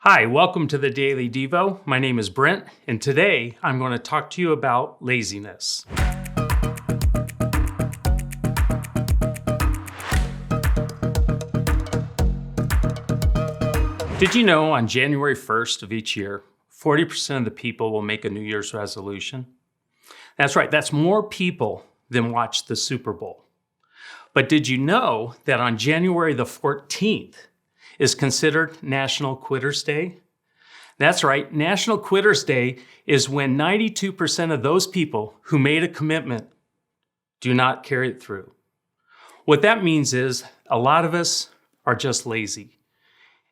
Hi, welcome to the Daily Devo. My name is Brent, and today I'm going to talk to you about laziness. Did you know on January 1st of each year, 40% of the people will make a New Year's resolution? That's right, that's more people than watch the Super Bowl. But did you know that on January the 14th is considered National Quitters Day? That's right, National Quitters Day is when 92% of those people who made a commitment do not carry it through. What that means is a lot of us are just lazy.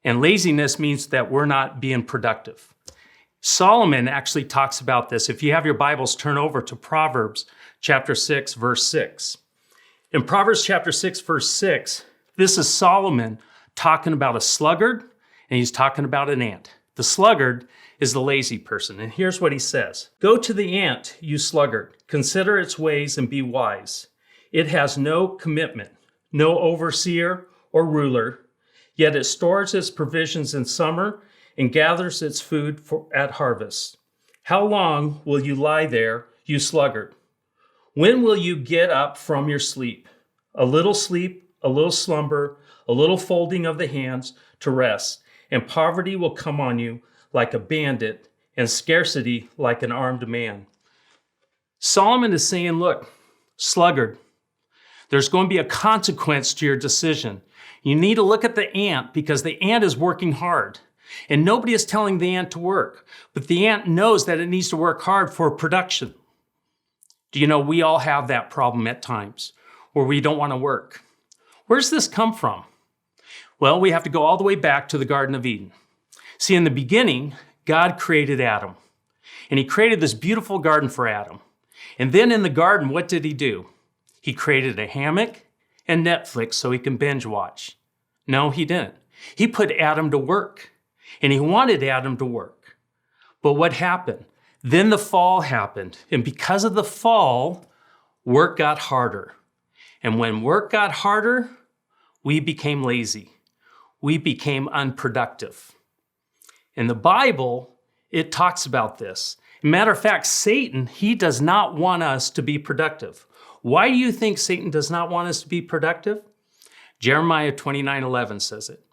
And laziness means that we're not being productive. Solomon actually talks about this. If you have your Bibles, turn over to Proverbs chapter 6, verse 6. In Proverbs chapter 6, verse 6, this is Solomon talking about a sluggard, and he's talking about an ant. The sluggard is the lazy person, and here's what he says. Go to the ant, you sluggard. Consider its ways and be wise. It has no commitment, no overseer or ruler, yet it stores its provisions in summer and gathers its food at harvest. How long will you lie there, you sluggard? When will you get up from your sleep? A little slumber, a little folding of the hands to rest, and poverty will come on you like a bandit and scarcity like an armed man. Solomon is saying, look, sluggard, there's going to be a consequence to your decision. You need to look at the ant because the ant is working hard. And nobody is telling the ant to work, but the ant knows that it needs to work hard for production. Do you know, we all have that problem at times where we don't want to work. Where's this come from? Well, we have to go all the way back to the Garden of Eden. See, in the beginning, God created Adam, and he created this beautiful garden for Adam. And then in the garden, what did he do? He created a hammock and Netflix so he can binge watch. No, he didn't. He put Adam to work, and he wanted Adam to work. But what happened? Then the fall happened, and because of the fall, work got harder. And when work got harder, we became lazy. We became unproductive. In the Bible, it talks about this. Matter of fact, Satan, he does not want us to be productive. Why do you think Satan does not want us to be productive? Jeremiah 29:11 says it.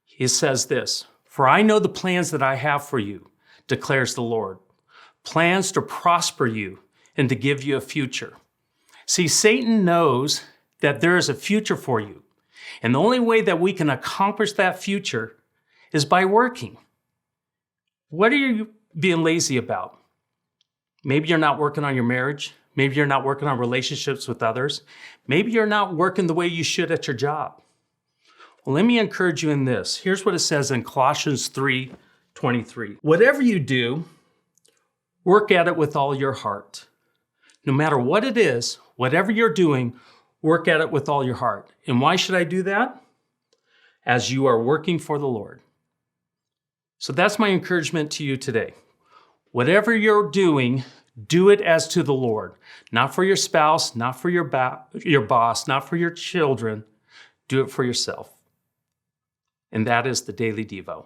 He says this, "For I know the plans that I have for you, declares the Lord. Plans to prosper you and to give you a future." See, Satan knows that there is a future for you. And the only way that we can accomplish that future is by working. What are you being lazy about? Maybe you're not working on your marriage. Maybe you're not working on relationships with others. Maybe you're not working the way you should at your job. Well, let me encourage you in this. Here's what it says in Colossians 3:23. Whatever you do, work at it with all your heart. No matter what it is, whatever you're doing, work at it with all your heart. And why should I do that? As you are working for the Lord. So that's my encouragement to you today. Whatever you're doing, do it as to the Lord. Not for your spouse, not for your boss, not for your children. Do it for yourself. And that is the Daily Devo.